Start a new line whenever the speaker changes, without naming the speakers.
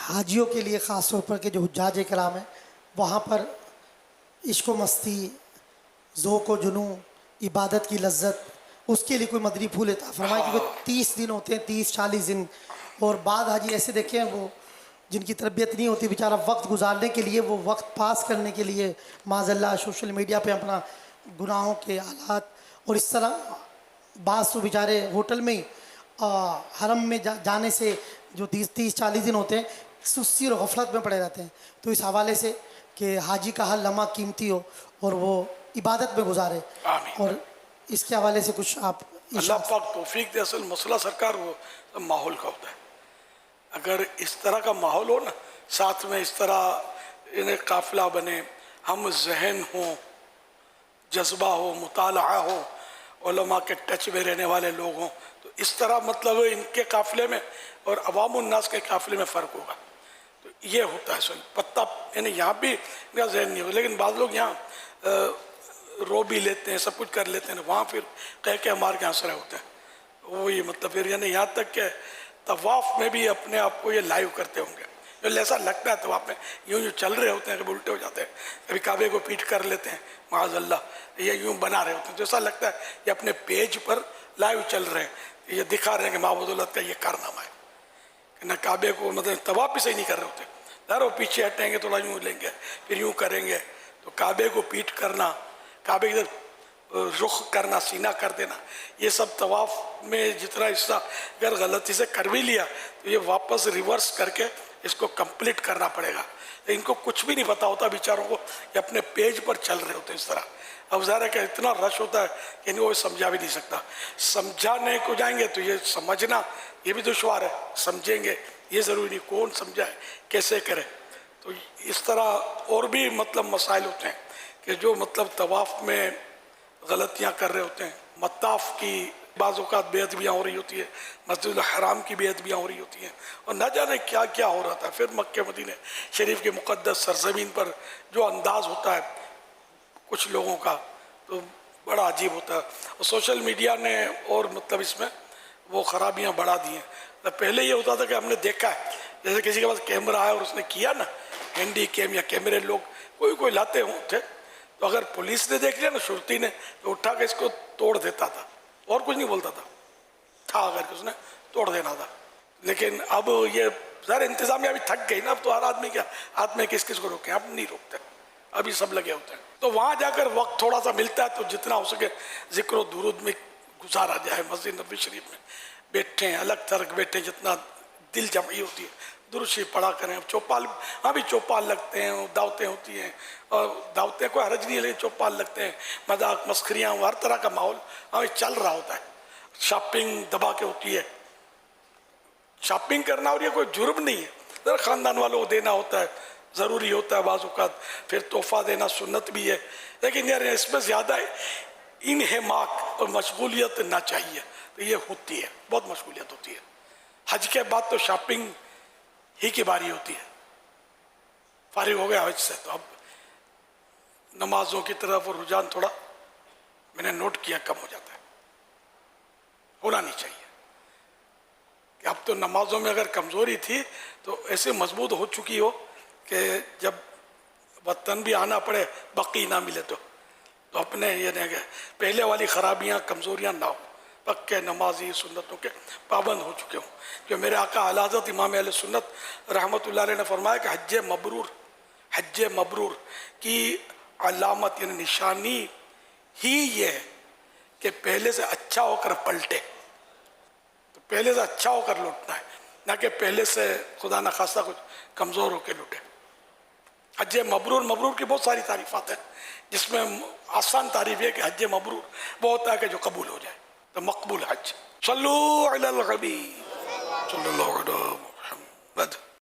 حاجیوں کے لیے خاص طور پر کہ جو حجاج کرام ہیں وہاں پر عشق و مستی، ذوق و جنوں، عبادت کی لذت، اس کے لیے کوئی مدنی پھول عطا فرمائے، کیونکہ 30 دن ہوتے ہیں، 30-40 دن، اور بعض حاجی ایسے دیکھے ہیں وہ جن کی تربیت نہیں ہوتی، بیچارہ وقت گزارنے کے لیے، وہ وقت پاس کرنے کے لیے معاذ اللہ سوشل میڈیا پہ اپنا گناہوں کے حالات، اور اس طرح بعض تو بیچارے ہوٹل میں ہی حرم میں جانے سے جو 30-40 دن ہوتے ہیں سستی اور غفلت میں پڑے رہتے ہیں. تو اس حوالے سے کہ حاجی کا ہر لمحہ قیمتی ہو اور وہ عبادت میں گزارے،
آمین.
اور اس کے حوالے سے کچھ آپ
اللہ پاک توفیق دے. اصل مسئلہ سرکار وہ ماحول کا ہوتا ہے. اگر اس طرح کا ماحول ہو نا، ساتھ میں اس طرح انہیں قافلہ بنے، ہم ذہن ہوں، جذبہ ہو، مطالعہ ہو، علماء کے ٹچ میں رہنے والے لوگ ہوں، تو اس طرح مطلب ان کے قافلے میں اور عوام الناس کے قافلے میں فرق ہوگا. تو یہ ہوتا ہے سن پتہ، یعنی یہاں بھی میرا ذہن نہیں ہوگا، لیکن بعض لوگ یہاں رو بھی لیتے ہیں، سب کچھ کر لیتے ہیں، وہاں پھر کہہ مار کے ہنس رہے ہوتے ہیں. وہی مطلب پھر یعنی یہاں تک کہ طواف میں بھی اپنے آپ کو یہ لائیو کرتے ہوں گے. جو ایسا لگتا ہے طواف میں یوں چل رہے ہوتے ہیں، کبھی الٹے ہو جاتے ہیں، کبھی کعبے کو پیٹ کر لیتے ہیں معاذ اللہ، یہ یوں بنا رہے ہوتے ہیں، تو ایسا لگتا ہے یہ اپنے پیج پر لائیو چل رہے ہیں، یہ دکھا رہے ہیں کہ معبود اللہ کا یہ کارنامہ ہے. کہ نہ کعبے کو مطلب طواف بھی صحیح نہیں کر رہے ہوتے، وہ پیچھے ہٹیں گے، تھوڑا یوں لیں گے، پھر یوں کریں گے. تو کعبے کو پیٹ کرنا، کعبے کی رخ کرنا، سینہ کر دینا، یہ سب طواف میں جتنا حصہ اگر غلطی سے کر بھی لیا تو یہ واپس ریورس کر کے اس کو کمپلیٹ کرنا پڑے گا. ان کو کچھ بھی نہیں پتا ہوتا بیچاروں کو، یہ اپنے پیج پر چل رہے ہوتے ہیں اس طرح. اب ظاہر ہے کہ اتنا رش ہوتا ہے کہ ان کو سمجھا بھی نہیں سکتا. سمجھانے کو جائیں گے تو یہ سمجھنا یہ بھی دشوار ہے، سمجھیں گے یہ ضروری نہیں، کون سمجھائے کیسے کرے. تو اس طرح اور بھی مطلب مسائل ہوتے ہیں کہ جو مطلب طواف میں غلطیاں کر رہے ہوتے ہیں. مطاف کی بعض اوقات بے ادبیاں ہو رہی ہوتی ہے، مسجد الحرام کی بے ادبیاں ہو رہی ہوتی ہیں، اور نہ جانے کیا کیا ہو رہا تھا. پھر مکہ مدینہ شریف کے مقدس سرزمین پر جو انداز ہوتا ہے کچھ لوگوں کا تو بڑا عجیب ہوتا ہے. اور سوشل میڈیا نے اور مطلب اس میں وہ خرابیاں بڑھا دی ہیں. پہلے یہ ہوتا تھا کہ ہم نے دیکھا ہے، جیسے کسی کے پاس کیمرہ آیا اور اس نے کیا نا، ہینڈی کیم یا کیمرے لوگ کوئی لاتے ہوں تھے، تو اگر پولیس نے دیکھ لیا نا، شرطی نے، تو اٹھا کے اس کو توڑ دیتا تھا اور کچھ نہیں بولتا تھا اگر کہ اس نے توڑ دینا تھا. لیکن اب یہ ظاہر انتظامیہ بھی تھک گئی نا، اب تو ہر آدمی کیا ہاتھ میں کس کو روکیں، اب نہیں روکتے، ابھی سب لگے ہوتے ہیں. تو وہاں جا کر وقت تھوڑا سا ملتا ہے تو جتنا ہو سکے ذکر و درود میں گزارا جائے. مسجد نبوی شریف میں بیٹھیں، الگ تھلگ بیٹھیں، جتنا دل جمعی ہوتی ہے درود شریف پڑھا کریں. چوپال، ہاں بھی چوپال لگتے ہیں، دعوتیں ہوتی ہیں، اور دعوتیں کوئی حرج نہیں ہے، لیکن چوپال لگتے ہیں، مذاق مسخریاں، ہر طرح کا ماحول ہمیں چل رہا ہوتا ہے. شاپنگ دبا کے ہوتی ہے، شاپنگ کرنا اور یہ کوئی جرم نہیں ہے، ذرا خاندان والوں کو دینا ہوتا ہے، ضروری ہوتا ہے بعض اوقات، پھر تحفہ دینا سنت بھی ہے. لیکن یار اس میں زیادہ انہماک اور مشغولیت نہ چاہیے. تو یہ ہوتی ہے، بہت مشغولیت ہوتی ہے. حج کے بعد تو شاپنگ ہی کی باری ہوتی ہے. فارغ ہو گیا حج سے تو اب نمازوں کی طرف اور رجحان تھوڑا میں نے نوٹ کیا کم ہو جاتا ہے. ہونا نہیں چاہیے کہ اب تو نمازوں میں اگر کمزوری تھی تو ایسے مضبوط ہو چکی ہو کہ جب وطن بھی آنا پڑے بقی نہ ملے تو اپنے یہ نہیں کہ پہلے والی خرابیاں کمزوریاں نہ ہو، پکے نمازی سنتوں کے پابند ہو چکے ہوں. جو میرے آقا اعلی حضرت امام اہل سنت رحمۃ اللہ علیہ نے فرمایا کہ حج مبرور کی علامت یعنی نشانی ہی یہ ہے کہ پہلے سے اچھا ہو کر پلٹے. تو پہلے سے اچھا ہو کر لوٹنا ہے، نہ کہ پہلے سے خدا نخواستہ کچھ کمزور ہو کے لوٹے. حج مبرور کی بہت ساری تعریفات ہیں، جس میں آسان تعریف ہے کہ حج مبرور وہ ہوتا ہے کہ جو قبول ہو جائے، تو مقبول حج. صلو علی الحبیب صلی اللہ علیہ محمد.